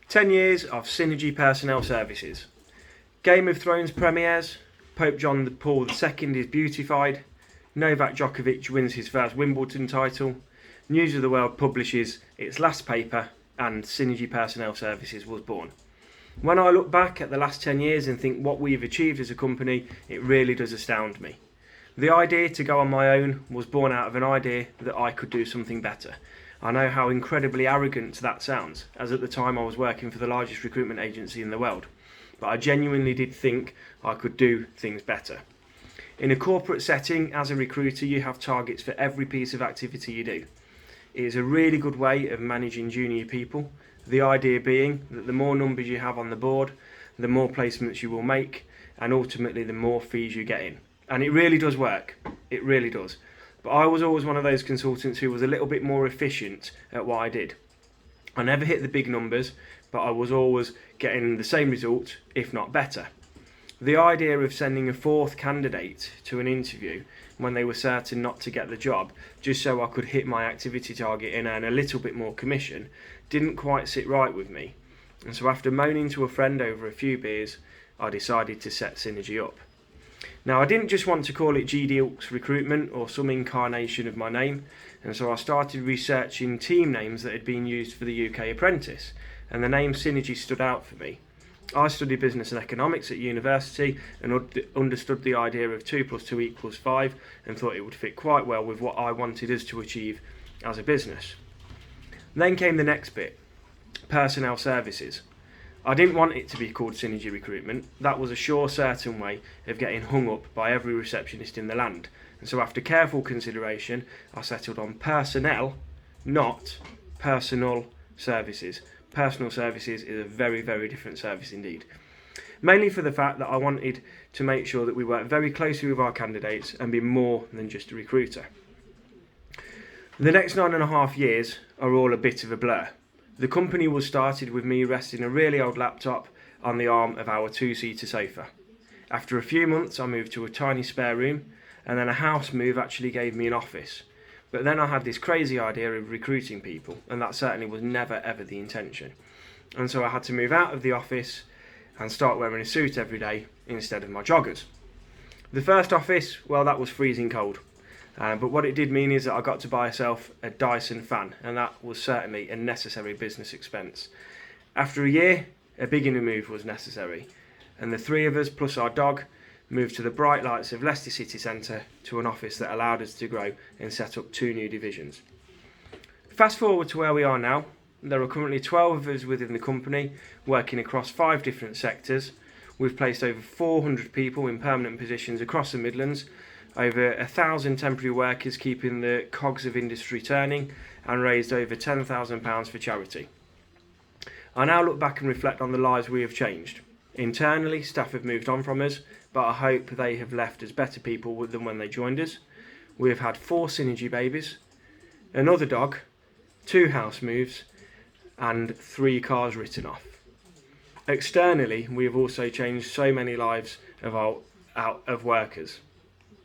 10 years of Synergy Personnel Services. Game of Thrones premieres, Pope John Paul II is beautified, Novak Djokovic wins his first Wimbledon title, News of the World publishes its last paper, and Synergy Personnel Services was born. When I look back at the last 10 years and think what we've achieved as a company, it really does astound me. The idea to go on my own was born out of an idea that I could do something better. I know how incredibly arrogant that sounds, as at the time I was working for the largest recruitment agency in the world, but I genuinely did think I could do things better. In a corporate setting, as a recruiter, you have targets for every piece of activity you do. It is a really good way of managing junior people, the idea being that the more numbers you have on the board, the more placements you will make, and ultimately the more fees you get in. And it really does work, it really does. But I was always one of those consultants who was a little bit more efficient at what I did. I never hit the big numbers, but I was always getting the same result, if not better. The idea of sending a fourth candidate to an interview when they were certain not to get the job, just so I could hit my activity target and earn a little bit more commission, didn't quite sit right with me. And so after moaning to a friend over a few beers, I decided to set Synergy up. Now, I didn't just want to call it G Dilks Recruitment or some incarnation of my name, and so I started researching team names that had been used for the UK Apprentice, and the name Synergy stood out for me. I studied business and economics at university and understood the idea of 2 + 2 = 5 and thought it would fit quite well with what I wanted us to achieve as a business. Then came the next bit, personnel services. I didn't want it to be called Synergy Recruitment. That was a sure certain way of getting hung up by every receptionist in the land. And so after careful consideration, I settled on personnel, not personal services. Personal services is a very, very different service indeed. Mainly for the fact that I wanted to make sure that we work very closely with our candidates and be more than just a recruiter. The next 9.5 years are all a bit of a blur. The company was started with me resting a really old laptop on the arm of our 2-seater sofa. After a few months I moved to a tiny spare room, and then a house move actually gave me an office. But then I had this crazy idea of recruiting people, and that certainly was never ever the intention. And so I had to move out of the office and start wearing a suit every day instead of my joggers. The first office, well, that was freezing cold. But what it did mean is that I got to buy myself a Dyson fan, and that was certainly a necessary business expense. After a year, a bigger move was necessary, and the three of us plus our dog moved to the bright lights of Leicester City Centre to an office that allowed us to grow and set up 2 new divisions. Fast forward to where we are now. There are currently 12 of us within the company, working across 5 different sectors. We've placed over 400 people in permanent positions across the Midlands, over 1,000 temporary workers keeping the cogs of industry turning, and raised over £10,000 for charity. I now look back and reflect on the lives we have changed. Internally, staff have moved on from us, but I hope they have left as better people than when they joined us. We have had 4 Synergy babies, another dog, 2 house moves, and 3 cars written off. Externally, we have also changed so many lives of workers.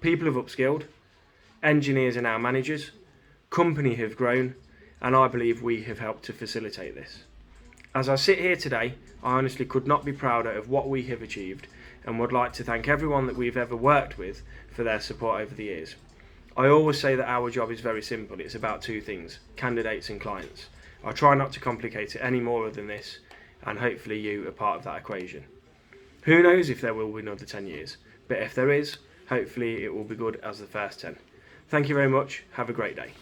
People have upskilled, engineers are now managers, company have grown, and I believe we have helped to facilitate this. As I sit here today, I honestly could not be prouder of what we have achieved, and would like to thank everyone that we've ever worked with for their support over the years. I always say that our job is very simple. It's about 2 things, candidates and clients. I try not to complicate it any more than this, and hopefully you are part of that equation. Who knows if there will be another 10 years, but if there is, hopefully it will be good as the first 10. Thank you very much. Have a great day.